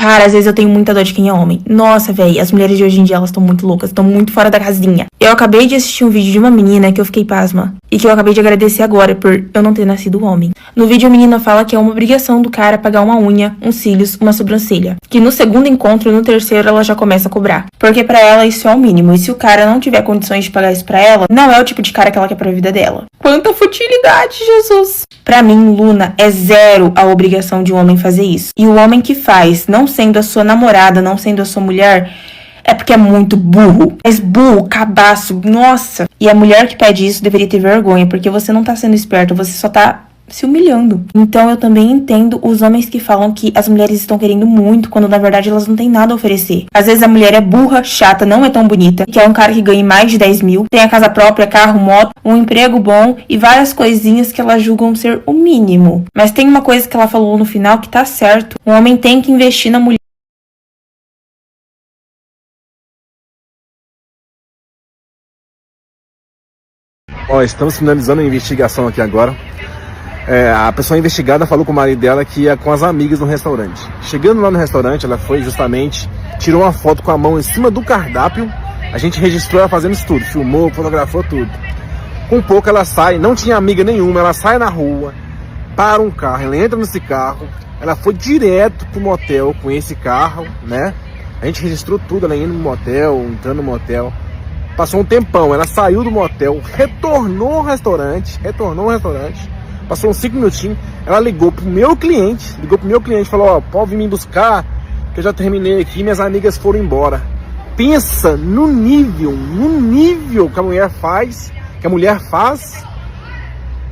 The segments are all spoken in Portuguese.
Cara, às vezes eu tenho muita dó de quem é homem. Nossa, véi, as mulheres de hoje em dia, elas estão muito loucas, estão muito fora da casinha. Eu acabei de assistir um vídeo de uma menina que eu fiquei pasma. E que eu acabei de agradecer agora por eu não ter nascido homem. No vídeo a menina fala que é uma obrigação do cara pagar uma unha, uns cílios, uma sobrancelha. Que no segundo encontro, no terceiro, ela já começa a cobrar. Porque pra ela isso é o mínimo. E se o cara não tiver condições de pagar isso pra ela, não é o tipo de cara que ela quer pra vida dela. Quanta futilidade, Jesus! Pra mim, Luna, é zero a obrigação de um homem fazer isso. E o homem que faz, não sendo a sua namorada, não sendo a sua mulher, é porque é muito burro. Mas burro, cabaço, nossa. E a mulher que pede isso deveria ter vergonha, porque você não tá sendo esperto, você só tá se humilhando. Então eu também entendo os homens que falam que as mulheres estão querendo muito, quando na verdade elas não têm nada a oferecer. Às vezes a mulher é burra, chata, não é tão bonita, que é um cara que ganha mais de 10 mil, tem a casa própria, carro, moto, um emprego bom e várias coisinhas que elas julgam ser o mínimo. Mas tem uma coisa que ela falou no final que tá certo. O homem tem que investir na mulher. Ó, estamos finalizando a investigação aqui agora. A pessoa investigada falou com o marido dela que ia com as amigas no restaurante. Chegando lá no restaurante, ela foi justamente, tirou uma foto com a mão em cima do cardápio. A gente registrou ela fazendo isso tudo, filmou, fotografou tudo. Com pouco ela sai, não tinha amiga nenhuma, ela sai na rua, para um carro, ela entra nesse carro, ela foi direto pro motel com esse carro, né? A gente registrou tudo, ela indo no motel, entrando no motel. Passou um tempão, ela saiu do motel, retornou ao restaurante, passou uns 5 minutinhos, ela ligou pro meu cliente, falou, ó, pode vir me buscar, que eu já terminei aqui, minhas amigas foram embora. Pensa no nível que a mulher faz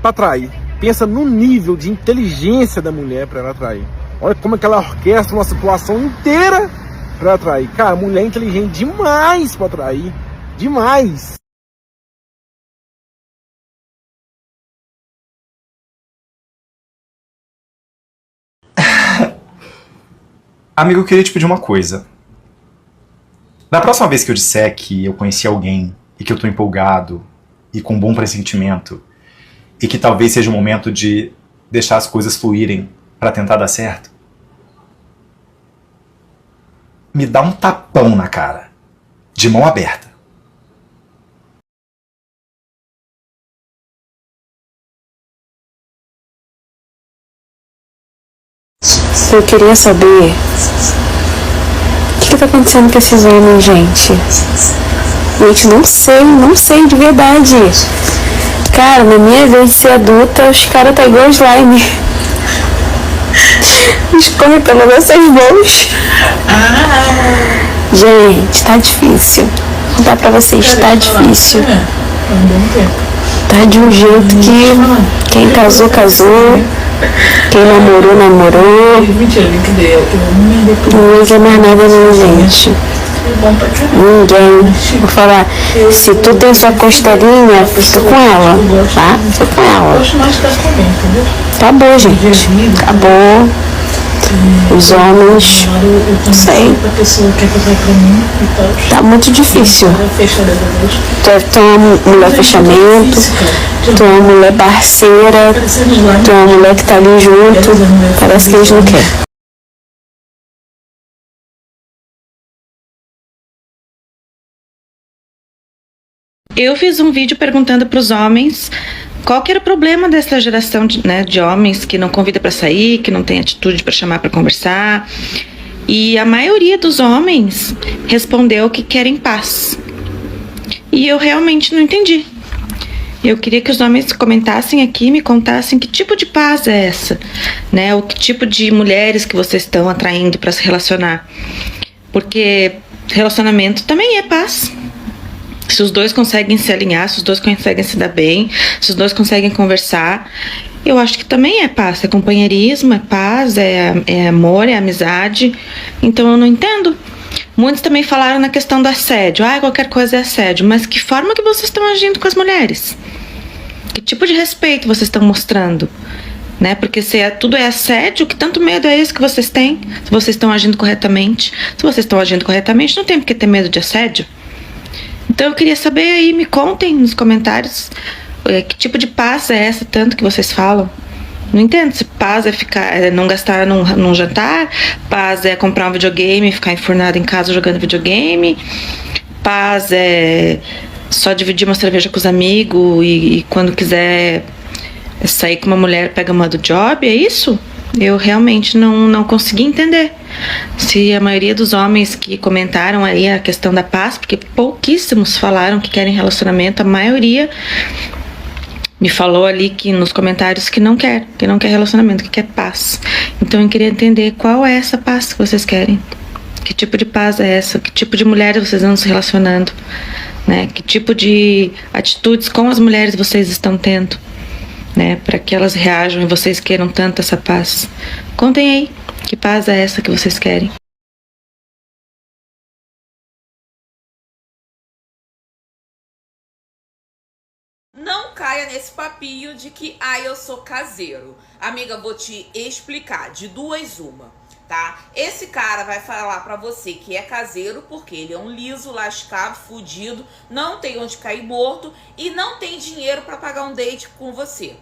pra trair. Pensa no nível de inteligência da mulher pra ela trair. Olha como é que ela orquestra uma situação inteira pra ela trair. Cara, a mulher é inteligente demais pra trair. Demais! Amigo, eu queria te pedir uma coisa. Da próxima vez que eu disser que eu conheci alguém e que eu tô empolgado e com um bom pressentimento e que talvez seja o momento de deixar as coisas fluírem pra tentar dar certo, me dá um tapão na cara, de mão aberta. Eu queria saber o que tá acontecendo com esses homens, gente. Gente, não sei de verdade. Cara, na minha vez de ser adulta, os caras tá igual slime. Escorre pelos meus bons. Gente, tá difícil. Não dá pra vocês, tá difícil. Tá de um jeito que quem casou, casou. Quem namorou. Não quer mais nada não, gente. Ninguém. Vou falar, se tu tem sua costelinha, fica com ela, tá? Fica com ela. Acabou, gente. Acabou. Os homens, não sei. Tá muito difícil. Tu é uma mulher fechamento, tu é uma mulher parceira, tu é uma mulher que tá ali junto. Parece que eles não querem. Eu fiz um vídeo perguntando para os homens qual que era o problema dessa geração de homens que não convida para sair, que não tem atitude para chamar para conversar. E a maioria dos homens respondeu que querem paz. E eu realmente não entendi. Eu queria que os homens comentassem aqui, me contassem que tipo de paz é essa, né? O que tipo de mulheres que vocês estão atraindo para se relacionar. Porque relacionamento também é paz. Se os dois conseguem se alinhar, se os dois conseguem se dar bem, se os dois conseguem conversar, eu acho que também é paz, é companheirismo, é paz, é amor, é amizade. Então eu não entendo. Muitos também falaram na questão do assédio. Qualquer coisa é assédio. Mas que forma que vocês estão agindo com as mulheres? Que tipo de respeito vocês estão mostrando? Né? Porque se tudo é assédio, que tanto medo é esse que vocês têm? Se vocês estão agindo corretamente. Se vocês estão agindo corretamente, não tem por que ter medo de assédio. Então eu queria saber aí, me contem nos comentários que tipo de paz é essa tanto que vocês falam, Não entendo se paz é não gastar num jantar, paz é comprar um videogame e ficar enfurnado em casa jogando videogame, paz é só dividir uma cerveja com os amigos e quando quiser sair com uma mulher pega uma do job, é isso? Eu realmente não consegui entender. Se a maioria dos homens que comentaram aí a questão da paz, porque pouquíssimos falaram que querem relacionamento, a maioria me falou ali que nos comentários que não quer relacionamento, que quer paz. Então eu queria entender qual é essa paz que vocês querem. Que tipo de paz é essa? Que tipo de mulheres vocês andam se relacionando? Né? Que tipo de atitudes com as mulheres vocês estão tendo? Né, para que elas reajam e vocês queiram tanto essa paz. Contem aí, que paz é essa que vocês querem? Não caia nesse papinho de que, eu sou caseiro. Amiga, vou te explicar, de duas uma, tá? Esse cara vai falar pra você que é caseiro porque ele é um liso, lascado, fudido, não tem onde cair morto e não tem dinheiro pra pagar um date com você.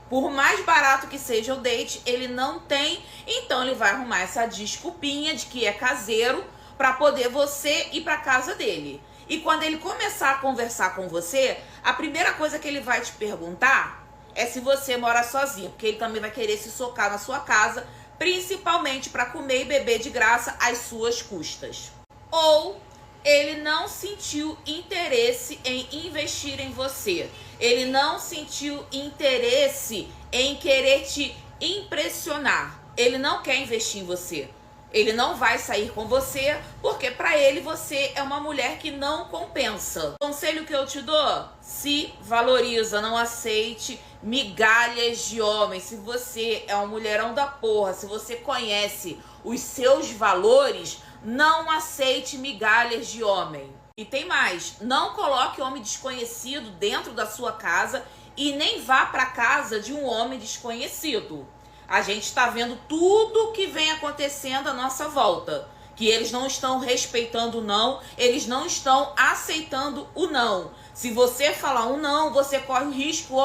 Por mais barato que seja o date, ele não tem, então ele vai arrumar essa desculpinha de que é caseiro pra poder você ir pra casa dele. E quando ele começar a conversar com você, a primeira coisa que ele vai te perguntar é se você mora sozinho, porque ele também vai querer se socar na sua casa, principalmente pra comer e beber de graça às suas custas. Ou ele não sentiu interesse em investir em você. Ele não sentiu interesse em querer te impressionar. Ele não quer investir em você. Ele não vai sair com você porque para ele você é uma mulher que não compensa. O conselho que eu te dou: se valoriza, não aceite migalhas de homem. Se você é um mulherão da porra, se você conhece os seus valores, não aceite migalhas de homem. E tem mais, não coloque homem desconhecido dentro da sua casa e nem vá para casa de um homem desconhecido. A gente está vendo tudo que vem acontecendo à nossa volta. Que eles não estão respeitando o não, eles não estão aceitando o não. Se você falar um não, você corre o risco,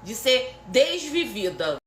de ser desvivida.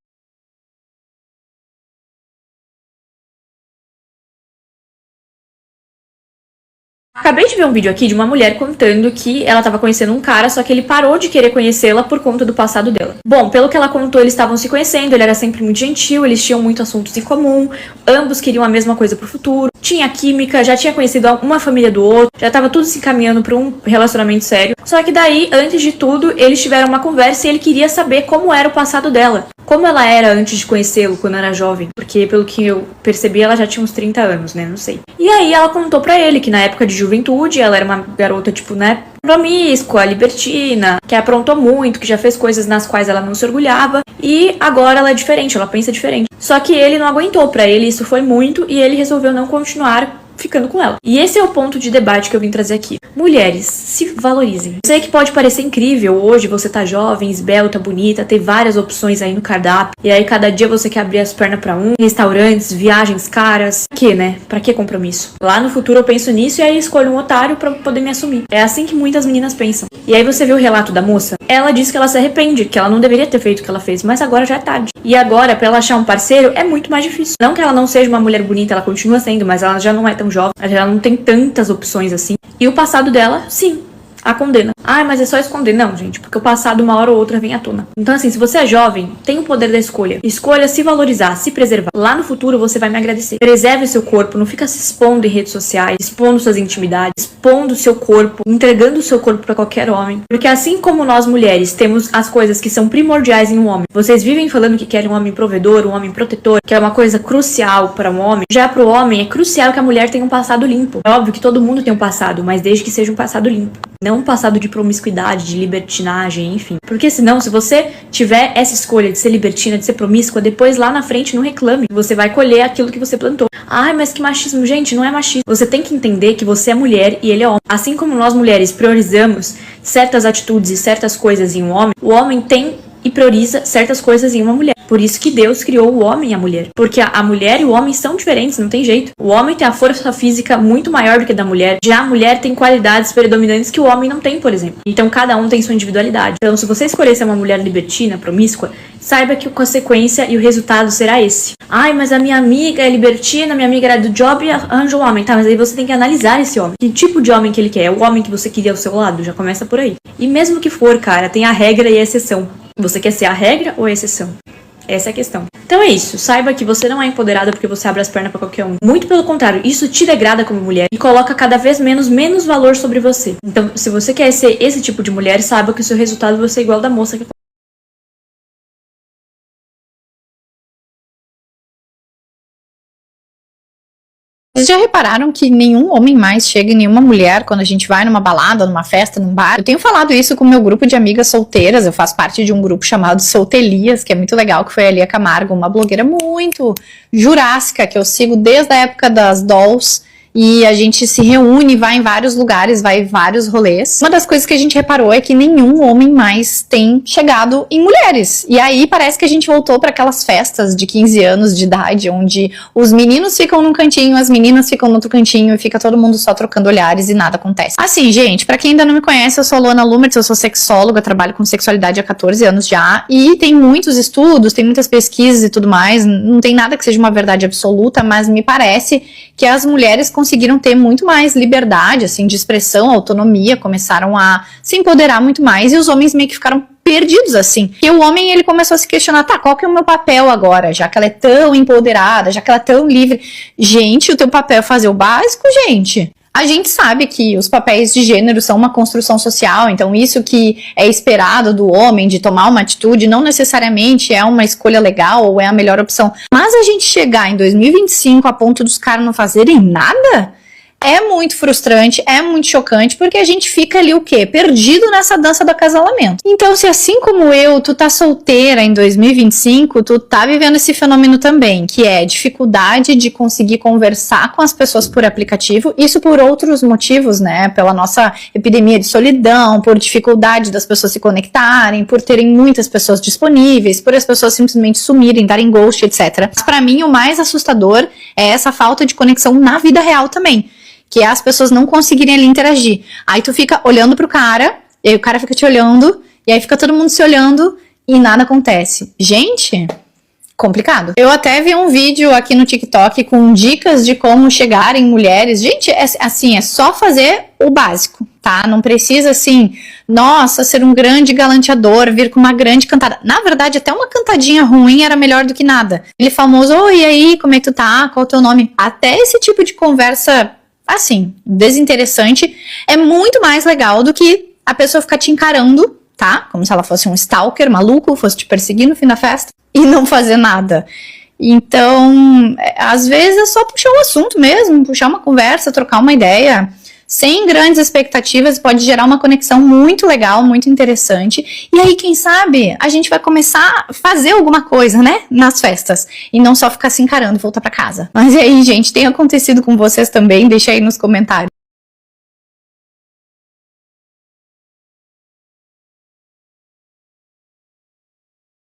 Acabei de ver um vídeo aqui de uma mulher contando que ela estava conhecendo um cara, só que ele parou de querer conhecê-la por conta do passado dela. Bom, pelo que ela contou, eles estavam se conhecendo, ele era sempre muito gentil, eles tinham muitos assuntos em comum, ambos queriam a mesma coisa pro futuro, tinha química, já tinha conhecido uma família do outro, já estava tudo se encaminhando para um relacionamento sério. Só que daí, antes de tudo, eles tiveram uma conversa e ele queria saber como era o passado dela. Como ela era antes de conhecê-lo, quando era jovem. Porque, pelo que eu percebi, ela já tinha uns 30 anos, né? Não sei. E aí ela contou pra ele que na época de juventude, ela era uma garota, tipo, né? Promíscua, libertina, que aprontou muito, que já fez coisas nas quais ela não se orgulhava. E agora ela é diferente, ela pensa diferente. Só que ele não aguentou, pra ele isso foi muito e ele resolveu não continuar ficando com ela. E esse é o ponto de debate que eu vim trazer aqui. Mulheres, se valorizem. Eu sei que pode parecer incrível hoje você tá jovem, esbelta, bonita, ter várias opções aí no cardápio, e aí cada dia você quer abrir as pernas pra restaurantes, viagens caras. Pra quê, né? Pra que compromisso? Lá no futuro eu penso nisso e aí escolho um otário pra poder me assumir. É assim que muitas meninas pensam. E aí você vê o relato da moça? Ela diz que ela se arrepende, que ela não deveria ter feito o que ela fez, mas agora já é tarde. E agora, pra ela achar um parceiro, é muito mais difícil. Não que ela não seja uma mulher bonita, ela continua sendo, mas ela já não é tão jovem, ela não tem tantas opções assim. E o passado dela, sim, a condena. Mas é só esconder. Não, gente, porque o passado uma hora ou outra vem à tona. Então assim, se você é jovem, tem o poder da escolha. Escolha se valorizar, se preservar. Lá no futuro você vai me agradecer. Preserve seu corpo, não fica se expondo em redes sociais, expondo suas intimidades, expondo seu corpo, entregando o seu corpo pra qualquer homem. Porque assim como nós mulheres temos as coisas que são primordiais em um homem, vocês vivem falando que querem um homem provedor, um homem protetor, que é uma coisa crucial para um homem. Já pro homem é crucial que a mulher tenha um passado limpo. É óbvio que todo mundo tem um passado, mas desde que seja um passado limpo. Não um passado de promiscuidade, de libertinagem, enfim. Porque senão, se você tiver essa escolha de ser libertina, de ser promíscua, depois lá na frente não reclame. Você vai colher aquilo que você plantou. Mas que machismo. Gente, não é machismo. Você tem que entender que você é mulher e ele é homem. Assim como nós mulheres priorizamos certas atitudes e certas coisas em um homem, o homem tem e prioriza certas coisas em uma mulher. Por isso que Deus criou o homem e a mulher. Porque a mulher e o homem são diferentes, não tem jeito. O homem tem a força física muito maior do que a da mulher. Já a mulher tem qualidades predominantes que o homem não tem, por exemplo. Então cada um tem sua individualidade. Então se você escolher ser uma mulher libertina, promíscua, saiba que a consequência e o resultado será esse. Ai, mas a minha amiga é libertina, minha amiga era do job e arranja um homem. Tá, mas aí você tem que analisar esse homem. Que tipo de homem que ele quer? É o homem que você queria ao seu lado? Já começa por aí. E mesmo que for, cara, tem a regra e a exceção. Você quer ser a regra ou a exceção? Essa é a questão. Então é isso. Saiba que você não é empoderada porque você abre as pernas pra qualquer um. Muito pelo contrário, isso te degrada como mulher e coloca cada vez menos valor sobre você. Então, se você quer ser esse tipo de mulher, saiba que o seu resultado vai ser igual ao da moça que... Vocês já repararam que nenhum homem mais chega em nenhuma mulher quando a gente vai numa balada, numa festa, num bar? Eu tenho falado isso com o meu grupo de amigas solteiras, eu faço parte de um grupo chamado Soltelias, que é muito legal, que foi a Lia Camargo, uma blogueira muito jurássica, que eu sigo desde a época das dolls, e a gente se reúne, vai em vários lugares, vai em vários rolês. Uma das coisas que a gente reparou é que nenhum homem mais tem chegado em mulheres. E aí parece que a gente voltou para aquelas festas de 15 anos de idade, onde os meninos ficam num cantinho, as meninas ficam no outro cantinho e fica todo mundo só trocando olhares e nada acontece. Assim, gente, pra quem ainda não me conhece, eu sou a Luana Lumertz, eu sou sexóloga, trabalho com sexualidade há 14 anos já, e tem muitos estudos, tem muitas pesquisas e tudo mais, não tem nada que seja uma verdade absoluta, mas me parece que as mulheres conseguiram ter muito mais liberdade, assim, de expressão, autonomia, começaram a se empoderar muito mais, e os homens meio que ficaram perdidos, assim. E o homem, ele começou a se questionar, tá, qual que é o meu papel agora, já que ela é tão empoderada, já que ela é tão livre? Gente, o teu papel é fazer o básico, gente. A gente sabe que os papéis de gênero são uma construção social, então isso que é esperado do homem de tomar uma atitude não necessariamente é uma escolha legal ou é a melhor opção. Mas a gente chegar em 2025 a ponto dos caras não fazerem nada é muito frustrante, é muito chocante, porque a gente fica ali o quê? Perdido nessa dança do acasalamento. Então, se assim como eu, tu tá solteira em 2025, tu tá vivendo esse fenômeno também, que é dificuldade de conseguir conversar com as pessoas por aplicativo, isso por outros motivos, né? Pela nossa epidemia de solidão, por dificuldade das pessoas se conectarem, por terem muitas pessoas disponíveis, por as pessoas simplesmente sumirem, darem ghost, etc. Mas pra mim, o mais assustador é essa falta de conexão na vida real também, que é as pessoas não conseguirem ali interagir. Aí tu fica olhando pro cara, e aí o cara fica te olhando, e aí fica todo mundo se olhando, e nada acontece. Gente, complicado. Eu até vi um vídeo aqui no TikTok com dicas de como chegar em mulheres. Gente, é só fazer o básico, tá? Não precisa, assim, nossa, ser um grande galanteador, vir com uma grande cantada. Na verdade, até uma cantadinha ruim era melhor do que nada. Ele famoso, oi, e aí, como é que tu tá? Qual é o teu nome? Até esse tipo de conversa, assim, desinteressante, é muito mais legal do que a pessoa ficar te encarando, tá? Como se ela fosse um stalker maluco, fosse te perseguir no fim da festa e não fazer nada. Então, às vezes é só puxar um assunto mesmo, puxar uma conversa, trocar uma ideia, sem grandes expectativas, pode gerar uma conexão muito legal, muito interessante. E aí, quem sabe, a gente vai começar a fazer alguma coisa, né, nas festas. E não só ficar se encarando e voltar pra casa. Mas e aí, gente, tem acontecido com vocês também? Deixa aí nos comentários.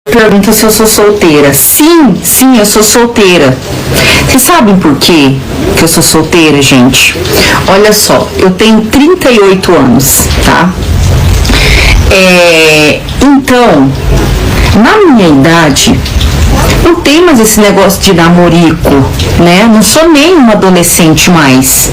Pergunta se eu sou solteira. Sim, eu sou solteira. Vocês sabem por quê que eu sou solteira, gente? Olha só, eu tenho 38 anos, tá? Então, na minha idade, não tem mais esse negócio de namorico, né? Não sou nem uma adolescente mais.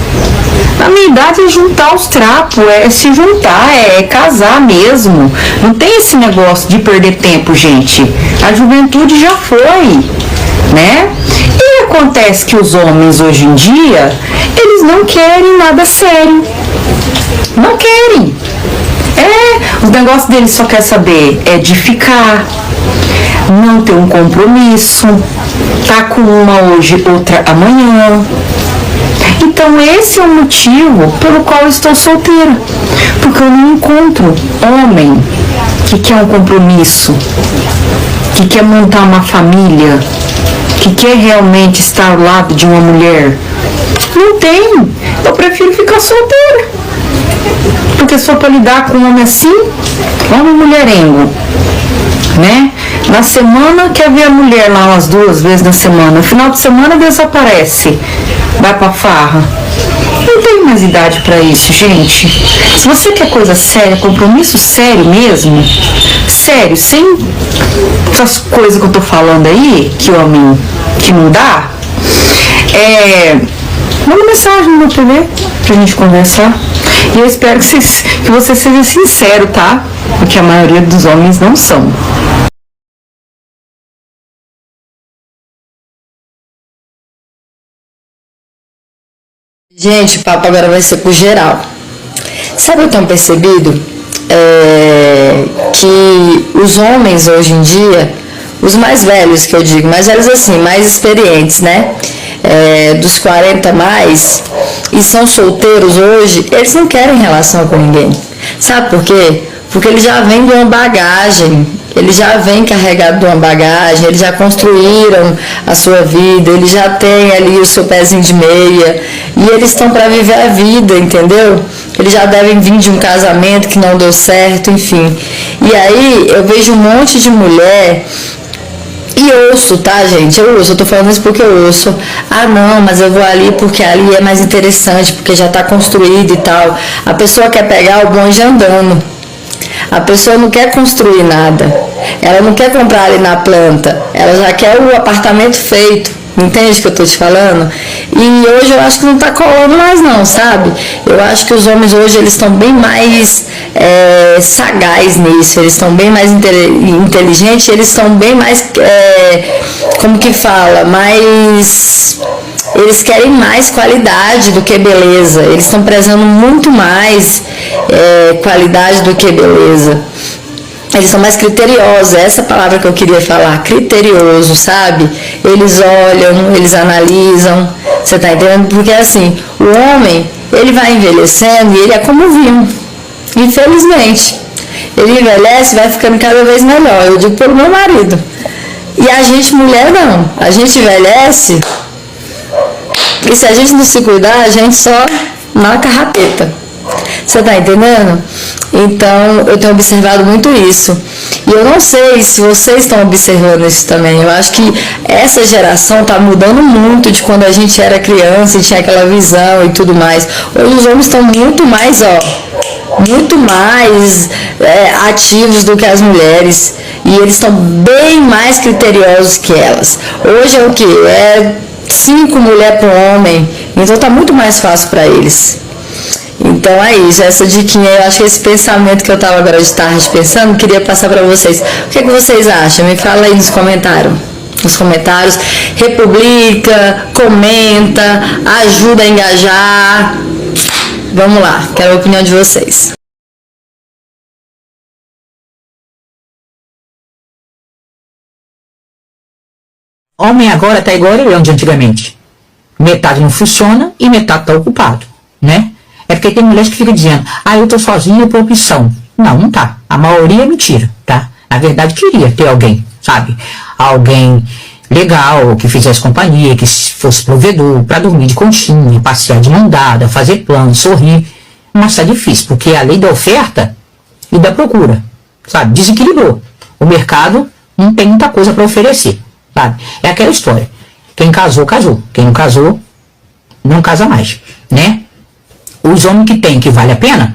Na minha idade é juntar os trapos, é se juntar, é casar mesmo. Não tem esse negócio de perder tempo, gente. A juventude já foi, né? E acontece que os homens hoje em dia, eles não querem nada sério. Não querem. Os negócios deles só quer saber é de ficar, não ter um compromisso, tá com uma hoje, outra amanhã. Então esse é o motivo pelo qual eu estou solteira, porque eu não encontro homem que quer um compromisso, que quer montar uma família, que quer realmente estar ao lado de uma mulher. Não tem. Eu prefiro ficar solteira, porque só para lidar com um homem assim, homem mulherengo, né? Na semana quer ver a mulher lá umas 2 vezes na semana, no final de semana desaparece, vai pra farra. Não tem mais idade pra isso, gente. Se você quer coisa séria, compromisso sério mesmo, sério, sem essas coisas que eu tô falando aí, que homem que não dá, manda mensagem no meu TV pra gente conversar. E eu espero que você seja sincero, tá? Porque a maioria dos homens não são. Gente, o papo agora vai ser pro geral. Sabe o que eu tenho percebido? Que os homens hoje em dia, os mais velhos que eu digo, mais velhos assim, mais experientes, né? Dos 40 a mais, e são solteiros hoje, eles não querem relação com ninguém. Sabe por quê? Porque eles já vêm de uma bagagem, eles já vêm carregados de uma bagagem, eles já construíram a sua vida, eles já têm ali o seu pezinho de meia, e eles estão para viver a vida, entendeu? Eles já devem vir de um casamento que não deu certo, enfim. E aí eu vejo um monte de mulher. E ouço, tá, gente? Eu tô falando isso porque eu ouço. Ah, não, mas eu vou ali porque ali é mais interessante, porque já tá construído e tal. A pessoa quer pegar o bonde andando. A pessoa não quer construir nada. Ela não quer comprar ali na planta. Ela já quer o apartamento feito. Entende o que eu tô te falando? E hoje eu acho que não tá colando mais não, sabe? Eu acho que os homens hoje, eles estão bem mais sagaz nisso, eles estão bem mais inteligentes, eles estão bem mais, como que fala, mais... Eles querem mais qualidade do que beleza, eles estão prezando muito mais qualidade do que beleza. Eles são mais criteriosos, essa palavra que eu queria falar, criterioso, sabe? Eles olham, eles analisam, você tá entendendo? Porque assim, o homem, ele vai envelhecendo e ele é como vinho, infelizmente. Ele envelhece e vai ficando cada vez melhor, eu digo pelo meu marido. E a gente, mulher, não. A gente envelhece e se a gente não se cuidar, a gente só na carrapeta. Você tá entendendo? Então, eu tenho observado muito isso. E eu não sei se vocês estão observando isso também. Eu acho que essa geração tá mudando muito de quando a gente era criança e tinha aquela visão e tudo mais. Hoje os homens estão muito mais, muito mais ativos do que as mulheres. E eles estão bem mais criteriosos que elas. Hoje é o quê? 5 mulheres por homem. Então tá muito mais fácil para eles. Então é isso, essa diquinha, eu acho que esse pensamento que eu estava agora de tarde pensando, queria passar para vocês. O que vocês acham? Me fala aí nos comentários. Republica, comenta, ajuda a engajar. Vamos lá, quero a opinião de vocês. Homem agora tá igual eu de antigamente. Metade não funciona e metade tá ocupado, né? É porque tem mulheres que ficam dizendo, eu tô sozinha por opção. Não, não tá. A maioria é mentira, tá? Na verdade, queria ter alguém, sabe? Alguém legal, que fizesse companhia, que fosse provedor, pra dormir de conchinha, passear de mão dada, fazer plano, sorrir. Mas tá difícil, porque é a lei da oferta e da procura, sabe? Desequilibrou. O mercado não tem muita coisa para oferecer, sabe? É aquela história. Quem casou, casou. Quem não casou, não casa mais, né? Os homens que tem, que vale a pena,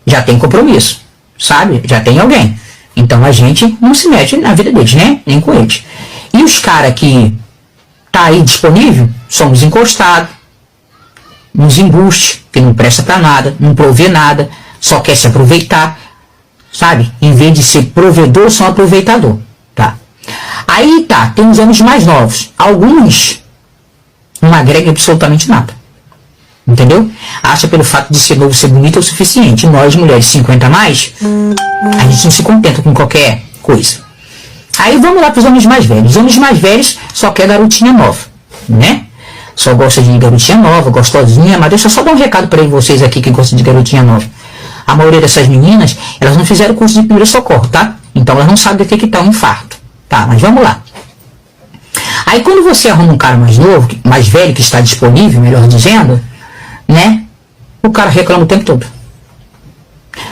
já tem compromisso, sabe? Já tem alguém. Então a gente não se mete na vida deles, né? Nem com eles. E os caras que tá aí disponível, são os encostados, uns embustes, que não presta pra nada, não provê nada, só quer se aproveitar, sabe? Em vez de ser provedor, são aproveitador, tá? Aí tá, tem os homens mais novos. Alguns não agregam absolutamente nada. Entendeu? Acha pelo fato de ser novo, ser bonito é o suficiente. Nós, mulheres 50 a mais, a gente não se contenta com qualquer coisa. Aí vamos lá para os homens mais velhos. Os homens mais velhos só quer garotinha nova, né? Só gosta de garotinha nova, gostosinha. Mas deixa eu só dar um recado para vocês aqui que gostam de garotinha nova. A maioria dessas meninas, elas não fizeram curso de primeiro socorro, tá? Então elas não sabem detectar um infarto, tá? Mas vamos lá. Aí quando você arruma um cara mais novo, mais velho, que está disponível, melhor dizendo, né? O cara reclama o tempo todo.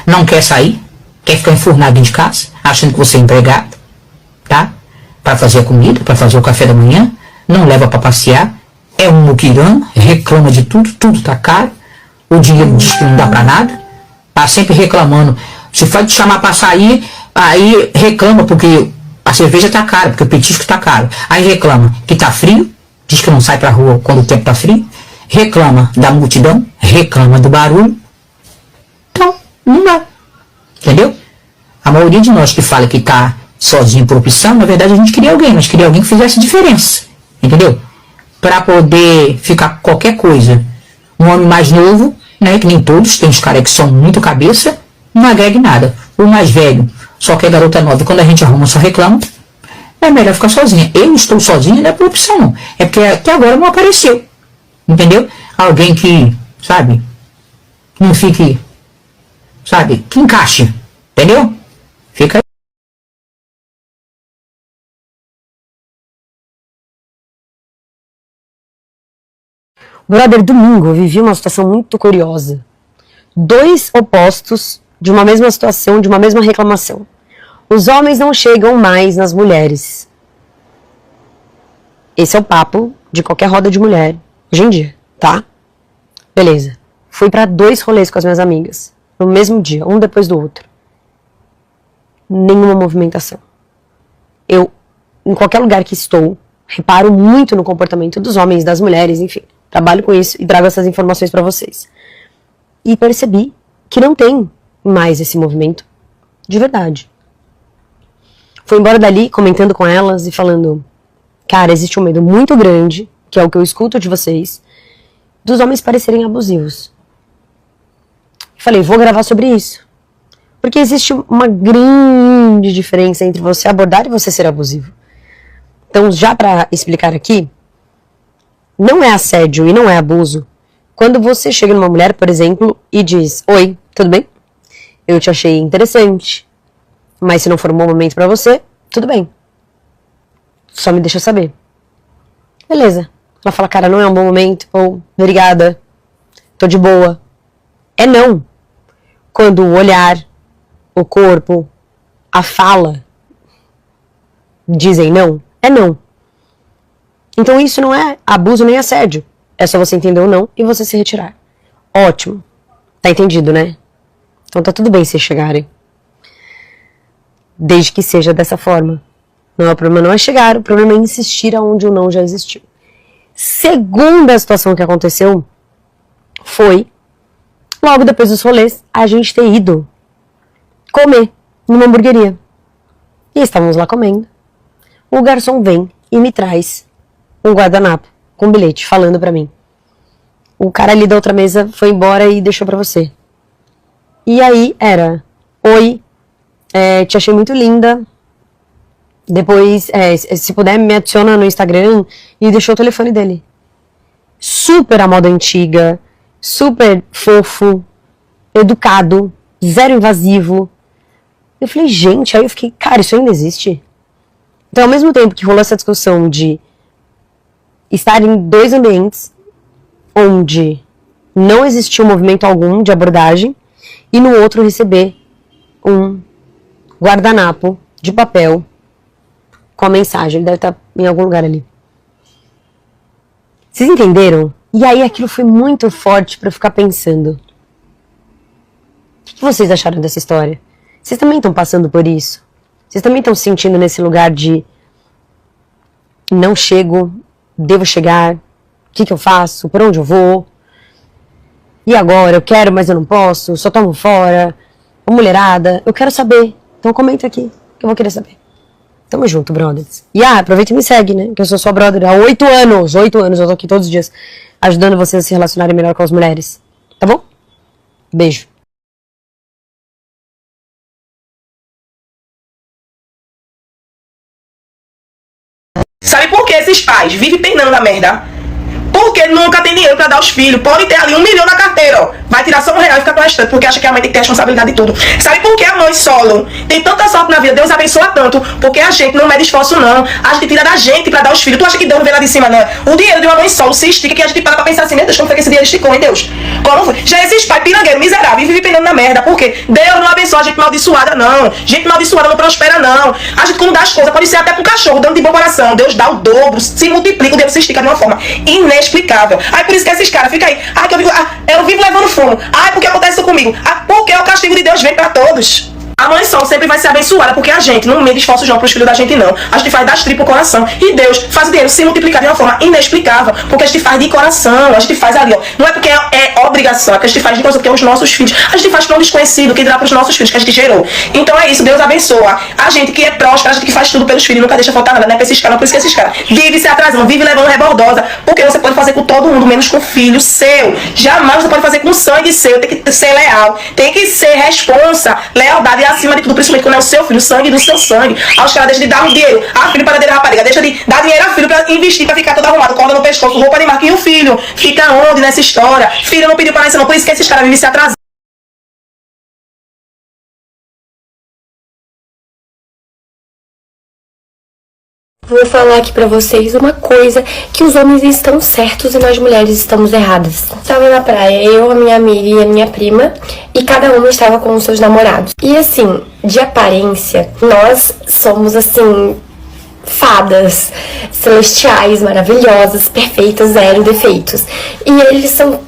Não quer sair, quer ficar enfurnado dentro de casa, achando que você é empregado, tá? Para fazer a comida, para fazer o café da manhã, não leva para passear, é um muquirana, reclama de tudo, tudo tá caro, o dinheiro diz que não dá para nada, tá sempre reclamando. Se for te chamar para sair, aí reclama porque a cerveja tá cara, porque o petisco tá caro. Aí reclama que tá frio, diz que não sai pra rua quando o tempo tá frio, reclama da multidão, reclama do barulho. Então, não dá. Entendeu? A maioria de nós que fala que tá sozinho por opção, na verdade a gente queria alguém, mas queria alguém que fizesse diferença. Entendeu? Pra poder ficar qualquer coisa. Um homem mais novo, né, que nem todos, tem uns caras que são muito cabeça, não agrega em nada. O mais velho só quer garota nova, e quando a gente arruma só reclama, é melhor ficar sozinha. Eu estou sozinha não é por opção não, é porque até agora não apareceu. Entendeu? Alguém que, sabe, não fique, sabe, que encaixe. Entendeu? Fica aí. Brother, domingo eu vivi uma situação muito curiosa. 2 opostos de uma mesma situação, de uma mesma reclamação. Os homens não chegam mais nas mulheres. Esse é o papo de qualquer roda de mulher hoje em dia, tá? Beleza. Fui pra 2 rolês com as minhas amigas, no mesmo dia, um depois do outro. Nenhuma movimentação. Eu, em qualquer lugar que estou, reparo muito no comportamento dos homens, das mulheres, enfim. Trabalho com isso e trago essas informações pra vocês. E percebi que não tem mais esse movimento de verdade. Fui embora dali comentando com elas e falando, cara, existe um medo muito grande, que é o que eu escuto de vocês, dos homens parecerem abusivos. Falei, vou gravar sobre isso. Porque existe uma grande diferença entre você abordar e você ser abusivo. Então, já pra explicar aqui, não é assédio e não é abuso quando você chega numa mulher, por exemplo, e diz, oi, tudo bem? Eu te achei interessante, mas se não for um bom momento pra você, tudo bem. Só me deixa saber. Beleza. Ela fala, cara, não é um bom momento, ou obrigada, tô de boa. É não. Quando o olhar, o corpo, a fala dizem não, é não. Então isso não é abuso nem assédio. É só você entender o não e você se retirar. Ótimo. Tá entendido, né? Então tá tudo bem se chegarem. Desde que seja dessa forma. Não, o problema não é chegar, o problema é insistir aonde o não já existiu. Segunda situação que aconteceu foi, logo depois dos rolês, a gente ter ido comer numa hamburgueria. E estávamos lá comendo. O garçom vem e me traz um guardanapo com bilhete, falando pra mim. O cara ali da outra mesa foi embora e deixou pra você. E aí era, oi, te achei muito linda. Depois, se puder, me adiciona no Instagram, e deixou o telefone dele. Super à moda antiga, super fofo, educado, zero invasivo. Eu falei, gente, aí eu fiquei, cara, isso ainda existe? Então, ao mesmo tempo que rolou essa discussão de estar em 2 ambientes onde não existiu movimento algum de abordagem e no outro receber um guardanapo de papel com a mensagem, ele deve estar em algum lugar ali. Vocês entenderam? E aí aquilo foi muito forte pra eu ficar pensando. O que vocês acharam dessa história? Vocês também estão passando por isso? Vocês também estão se sentindo nesse lugar de não chego, devo chegar, o que eu faço, por onde eu vou? E agora? Eu quero, mas eu não posso, só tomo fora. Ô, mulherada, eu quero saber. Então comenta aqui, que eu vou querer saber. Tamo junto, brothers. E aproveita e me segue, né? Que eu sou sua brother há 8 anos. 8 anos, eu tô aqui todos os dias ajudando vocês a se relacionarem melhor com as mulheres. Tá bom? Beijo. Sabe por que esses pais vivem penando na merda? Porque nunca tem dinheiro pra dar aos filhos. Pode ter ali 1 milhão na carteira, ó. Vai tirar só R$1 e fica com o restante, porque acha que a mãe tem que ter responsabilidade de tudo. Sabe por que a mãe solo tem tanta sorte na vida? Deus abençoa tanto. Porque a gente não mede esforço, não. A gente tira da gente pra dar aos filhos. Tu acha que Deus não vê lá de cima, não? O dinheiro de uma mãe solo se estica, que a gente para pra pensar assim, meu Deus, como foi que esse dinheiro esticou, hein, Deus? Como foi? Já esses pais pirangueiros, miseráveis, vivem pendendo na merda. Por quê? Deus não abençoa a gente maldiçoada, não. Gente maldiçoada não prospera, não. A gente, quando dá as coisas, pode ser até pro cachorro, dando de bom coração. Deus dá o dobro, se multiplica, o dinheiro se estica de uma forma inexplicável. Aí por isso que esses caras ficam aí, que eu vivo levando fumo. Porque acontece isso comigo. Porque o castigo de Deus vem pra todos. A mãe solo sempre vai ser abençoada, porque a gente não mede esforços não pros filhos da gente, não. A gente faz das tripas o coração. E Deus faz o dinheiro se multiplicar de uma forma inexplicável, porque a gente faz de coração. A gente faz ali, ó. Não é porque é obrigação, é que a gente faz de coração, porque é os nossos filhos. A gente faz para um desconhecido, que dirá pros nossos filhos, que a gente gerou. Então é isso, Deus abençoa. A gente que é próspera, a gente que faz tudo pelos filhos, nunca deixa faltar nada, né? Pra esses caras, por isso que esses caras vive se atrasando, vive levando rebordosa, porque você pode fazer com todo mundo, menos com o filho seu. Jamais você pode fazer com o sangue seu, tem que ser leal, tem que ser responsa, lealdade acima de tudo, principalmente quando é o seu filho, o sangue do seu sangue. Aí os caras deixam de dar um dinheiro a filho para dele, rapariga, deixa de dar dinheiro a filho pra investir, pra ficar todo arrumado, corda no pescoço, roupa de marca. E o filho fica onde nessa história? Filho não pediu para nascer, não. Por isso que esses caras vivem se atrasando. Vou falar aqui pra vocês uma coisa, que os homens estão certos e nós mulheres estamos erradas. Estava na praia, eu, a minha amiga e a minha prima, e cada uma estava com os seus namorados. E assim, de aparência, nós somos assim, fadas celestiais, maravilhosas, perfeitas, zero defeitos. E eles são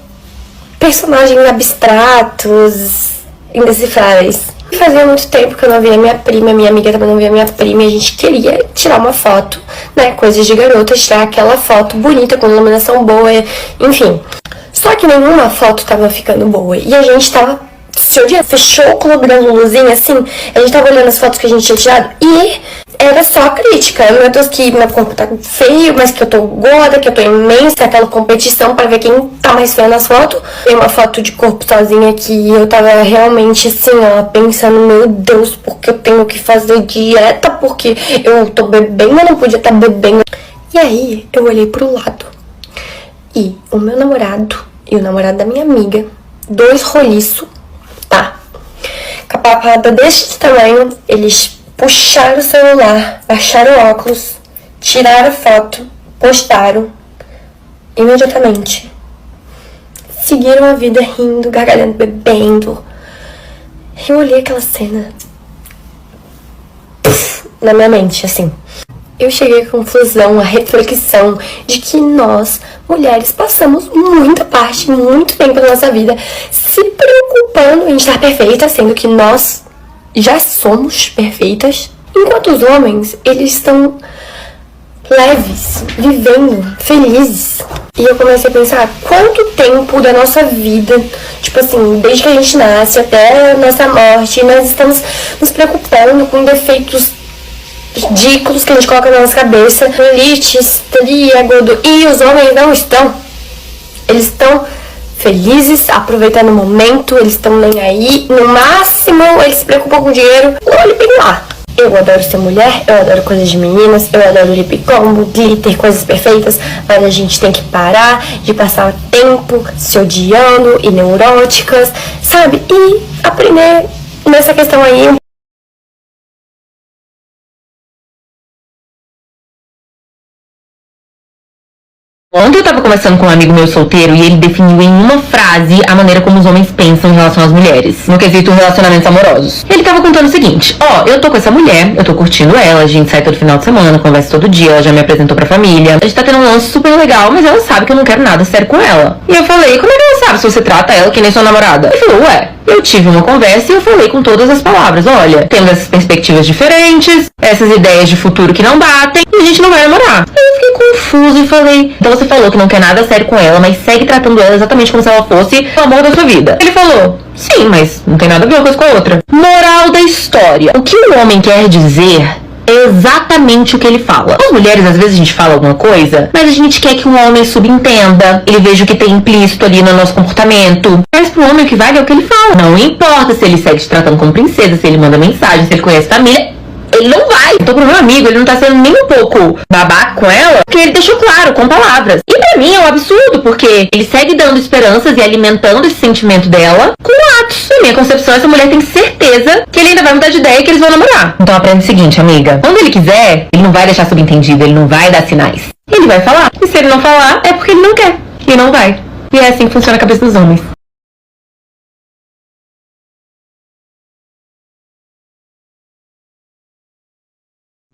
personagens abstratos, indecifráveis. Fazia muito tempo que eu não via minha prima, minha amiga também não via minha prima, e a gente queria tirar uma foto, né, coisas de garota, tirar aquela foto bonita, com iluminação boa, enfim. Só que nenhuma foto tava ficando boa, e a gente tava se odiando. Fechou o clube dando luzinha, assim, a gente tava olhando as fotos que a gente tinha tirado, e era só crítica. Meu Deus, que meu corpo tá feio, mas que eu tô gorda, que eu tô imensa, aquela competição pra ver quem tá mais feia nas fotos. Tem uma foto de corpo sozinha que eu tava realmente assim, ó, pensando, meu Deus, porque eu tenho que fazer dieta, porque eu tô bebendo, eu não podia estar bebendo. E aí, eu olhei pro lado, e o meu namorado e o namorado da minha amiga, 2 roliços, tá? Com a papada desse tamanho, eles puxaram o celular, baixaram o óculos, tiraram a foto, postaram imediatamente. Seguiram a vida rindo, gargalhando, bebendo. Eu olhei aquela cena na minha mente, assim. Eu cheguei à conclusão, à reflexão de que nós, mulheres, passamos muita parte, muito tempo da nossa vida se preocupando em estar perfeita, sendo que nós já somos perfeitas, enquanto os homens, eles estão leves, vivendo, felizes. E eu comecei a pensar, quanto tempo da nossa vida, tipo assim, desde que a gente nasce até a nossa morte, nós estamos nos preocupando com defeitos ridículos que a gente coloca na nossa cabeça, elite, estria, gordo, e os homens não estão. Eles estão felizes, aproveitando o momento, eles estão nem aí, no máximo eles se preocupam com dinheiro. Olha bem lá. Eu adoro ser mulher, eu adoro coisas de meninas, eu adoro lip combo, glitter, coisas perfeitas, mas a gente tem que parar de passar o tempo se odiando e neuróticas, sabe? E aprender nessa questão aí. Ontem eu tava conversando com um amigo meu solteiro e ele definiu em uma frase a maneira como os homens pensam em relação às mulheres, no quesito relacionamentos amorosos. Ele tava contando o seguinte: eu tô com essa mulher, eu tô curtindo ela, a gente sai todo final de semana, conversa todo dia, ela já me apresentou pra família, a gente tá tendo um lance super legal, mas ela sabe que eu não quero nada sério com ela. E eu falei, como é que ela sabe se você trata ela que nem sua namorada? Ele falou, eu tive uma conversa e eu falei com todas as palavras, olha, temos essas perspectivas diferentes, essas ideias de futuro que não batem, e a gente não vai namorar. Aí eu fiquei confuso e falei, então você falou que não quer nada sério com ela, mas segue tratando ela exatamente como se ela fosse o amor da sua vida. Ele falou, sim, mas não tem nada a ver uma coisa com a outra. Moral da história. O que o homem quer dizer é exatamente o que ele fala. As mulheres, às vezes, a gente fala alguma coisa, mas a gente quer que um homem subentenda, ele veja o que tem implícito ali no nosso comportamento. Mas pro homem o que vale é o que ele fala. Não importa se ele segue te tratando como princesa, se ele manda mensagem, se ele conhece família. Ele não vai. Então pro meu amigo, ele não tá sendo nem um pouco babaca com ela, porque ele deixou claro, com palavras. E pra mim é um absurdo, porque ele segue dando esperanças e alimentando esse sentimento dela com atos. Na minha concepção, essa mulher tem certeza que ele ainda vai mudar de ideia e que eles vão namorar. Então aprenda o seguinte, amiga. Quando ele quiser, ele não vai deixar subentendido, ele não vai dar sinais. Ele vai falar. E se ele não falar, é porque ele não quer. E não vai. E é assim que funciona a cabeça dos homens.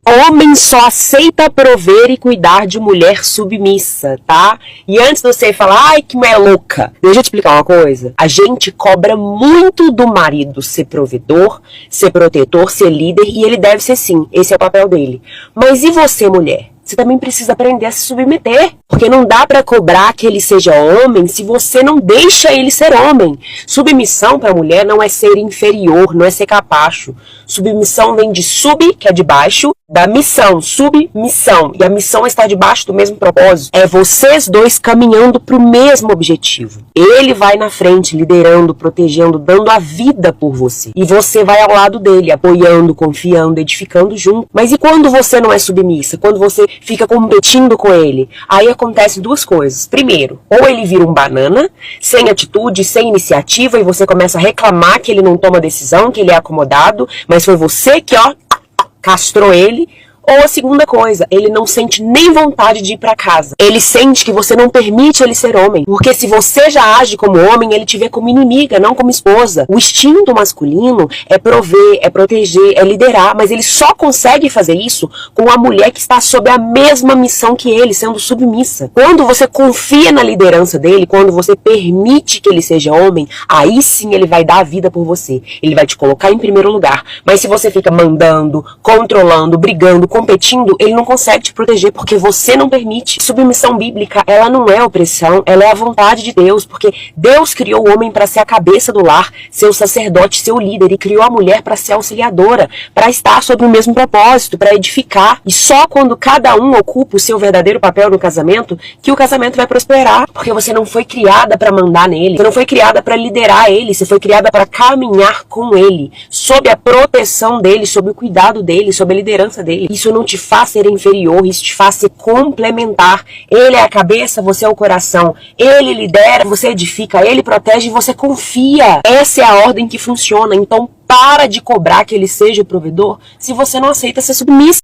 Homem só aceita prover e cuidar de mulher submissa, tá? E antes de você falar, ai, que mulher louca, deixa eu te explicar uma coisa. A gente cobra muito do marido ser provedor, ser protetor, ser líder, e ele deve ser sim, esse é o papel dele. Mas e você, mulher? Você também precisa aprender a se submeter, porque não dá pra cobrar que ele seja homem se você não deixa ele ser homem. Submissão pra mulher não é ser inferior, não é ser capacho. Submissão vem de sub, que é de baixo, da missão, submissão. E a missão é estar debaixo do mesmo propósito. É vocês dois caminhando pro mesmo objetivo. Ele vai na frente, liderando, protegendo, dando a vida por você. E você vai ao lado dele, apoiando, confiando, edificando junto. Mas e quando você não é submissa? Quando você fica competindo com ele? Aí acontecem duas coisas. Primeiro, ou ele vira um banana, sem atitude, sem iniciativa, e você começa a reclamar que ele não toma decisão, que ele é acomodado, mas foi você que, castrou ele. Ou a segunda coisa, ele não sente nem vontade de ir pra casa. Ele sente que você não permite ele ser homem. Porque se você já age como homem, ele te vê como inimiga, não como esposa. O instinto masculino é prover, é proteger, é liderar. Mas ele só consegue fazer isso com a mulher que está sob a mesma missão que ele, sendo submissa. Quando você confia na liderança dele, quando você permite que ele seja homem, aí sim ele vai dar a vida por você. Ele vai te colocar em primeiro lugar. Mas se você fica mandando, controlando, brigando, competindo, ele não consegue te proteger porque você não permite. Submissão bíblica, ela não é opressão, ela é a vontade de Deus, porque Deus criou o homem para ser a cabeça do lar, ser o sacerdote, ser o líder, e criou a mulher para ser auxiliadora, para estar sob o mesmo propósito, para edificar. E só quando cada um ocupa o seu verdadeiro papel no casamento, que o casamento vai prosperar, porque você não foi criada para mandar nele, você não foi criada para liderar ele, você foi criada para caminhar com ele, sob a proteção dele, sob o cuidado dele, sob a liderança dele. Isso não te faz ser inferior, isso te faz ser complementar. Ele é a cabeça, você é o coração. Ele lidera, você edifica, ele protege e você confia. Essa é a ordem que funciona. Então para de cobrar que ele seja o provedor se você não aceita ser submissa.